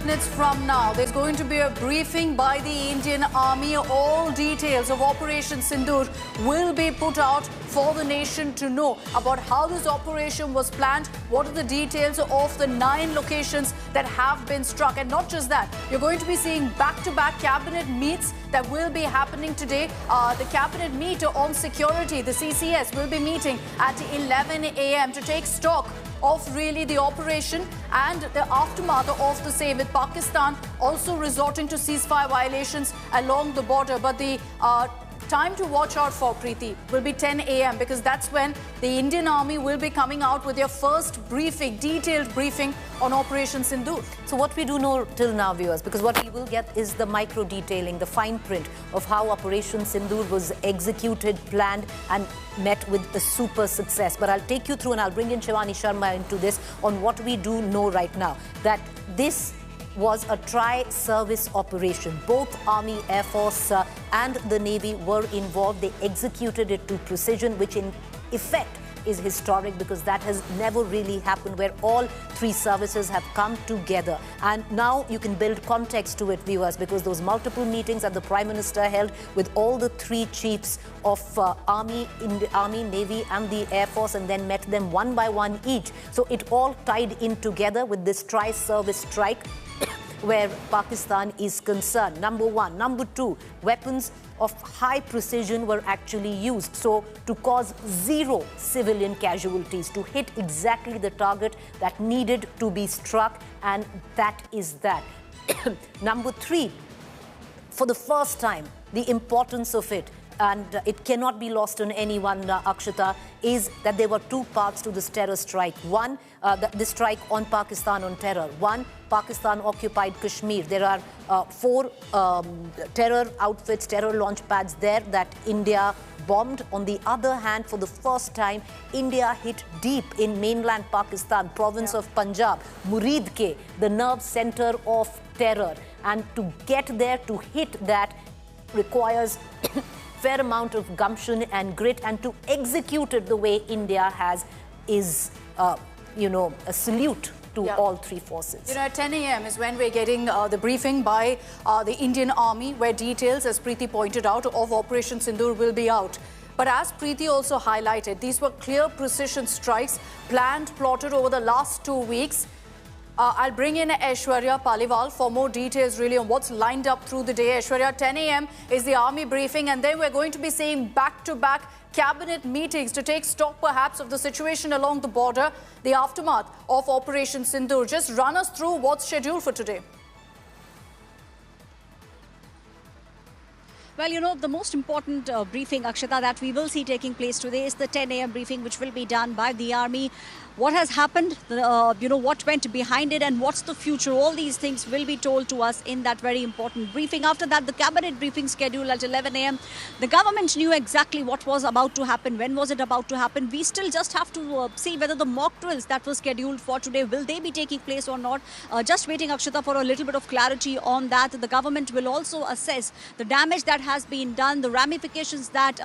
minutes from now, there's going to be a briefing by the Indian Army. All details of Operation Sindoor will be put out for the nation to know about how this operation was planned, what are the details of the 9 locations that have been struck. And not just that, you're going to be seeing back-to-back cabinet meets that will be happening today. The cabinet meet on security, the CCS, will be meeting at 11 a.m. to take stock of really the operation and the aftermath of the same, with Pakistan also resorting to ceasefire violations along the border. But the time to watch out for, Preeti, will be 10 a.m. because that's when the Indian Army will be coming out with their first briefing, detailed briefing on Operation Sindoor. So what we do know till now, viewers, because what we will get is the micro detailing, the fine print of how Operation Sindoor was executed, planned and met with a super success. But I'll take you through and I'll bring in Shivani Sharma into this on what we do know right now, that this was a tri-service operation. Both Army, Air Force and the Navy were involved. They executed it to precision, which in effect is historic because that has never really happened, where all 3 services have come together. And now you can build context to it, viewers, because those multiple meetings that the Prime Minister held with all the 3 chiefs of Army, Navy and the Air Force, and then met them one by one each. So it all tied in together with this tri-service strike where Pakistan is concerned. Number 1. Number 2, weapons of high precision were actually used. So to cause 0 civilian casualties, to hit exactly the target that needed to be struck, and that is that. Number 3, for the first time, the importance of it, and it cannot be lost on anyone, Akshata, is that there were 2 parts to this terror strike. One, the strike on Pakistan on terror. One, Pakistan-occupied Kashmir. There are 4 terror outfits, terror launch pads there that India bombed. On the other hand, for the first time, India hit deep in mainland Pakistan, province of Punjab, Muridke, the nerve center of terror. And to get there, to hit that, requires fair amount of gumption and grit, and to execute it the way India has is, a salute to all 3 forces. At 10 a.m. is when we're getting the briefing by the Indian Army, where details, as Preeti pointed out, of Operation Sindoor will be out. But as Preeti also highlighted, these were clear precision strikes, planned, plotted over the last 2 weeks. I'll bring in Aishwarya Paliwal for more details really on what's lined up through the day. Aishwarya, 10 a.m. is the Army briefing, and then we're going to be seeing back-to-back cabinet meetings to take stock perhaps of the situation along the border, the aftermath of Operation Sindoor. Just run us through what's scheduled for today. Well, the most important briefing, Akshata, that we will see taking place today is the 10 a.m. briefing, which will be done by the Army. What has happened, what went behind it, and what's the future. All these things will be told to us in that very important briefing. After that, the cabinet briefing scheduled at 11 a.m. The government knew exactly what was about to happen. When was it about to happen? We still just have to see whether the mock drills that were scheduled for today, will they be taking place or not? Just waiting, Akshata, for a little bit of clarity on that. The government will also assess the damage that has been done, the ramifications that,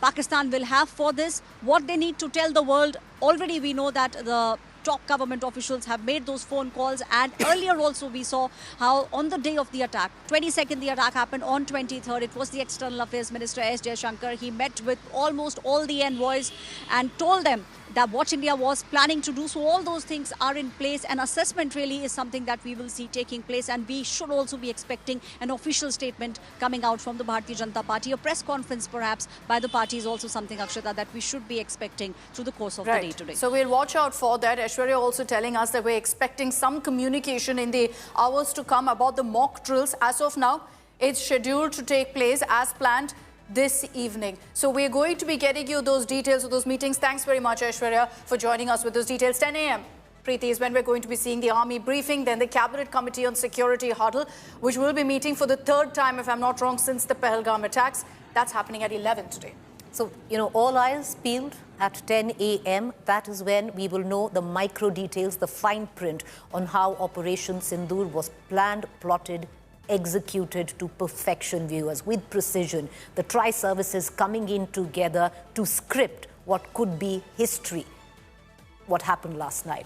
Pakistan will have for this, what they need to tell the world. Already we know that the top government officials have made those phone calls, and earlier also we saw how on the day of the attack, 22nd, the attack happened on 23rd. It was the External Affairs Minister S. Jaishankar. He met with almost all the envoys and told them that what India was planning to do. So all those things are in place, and assessment really is something that we will see taking place, and we should also be expecting an official statement coming out from the Bharatiya Janata Party. A press conference perhaps by the party is also something, Akshata, that we should be expecting through the course of the day today. So we'll watch out for that. Aishwarya also telling us that we're expecting some communication in the hours to come about the mock drills. As of now, it's scheduled to take place as planned this evening. So we're going to be getting you those details of those meetings. Thanks very much, Aishwarya, for joining us with those details. 10 a.m. Preeti, is when we're going to be seeing the Army briefing, then the Cabinet Committee on Security huddle, which will be meeting for the 3rd time, if I'm not wrong, since the Pahalgam attacks. That's happening at 11 today. So, all eyes peeled at 10 a.m. That is when we will know the micro details, the fine print on how Operation Sindoor was planned, plotted, executed to perfection, viewers, with precision. The tri-services coming in together to script what could be history, what happened last night.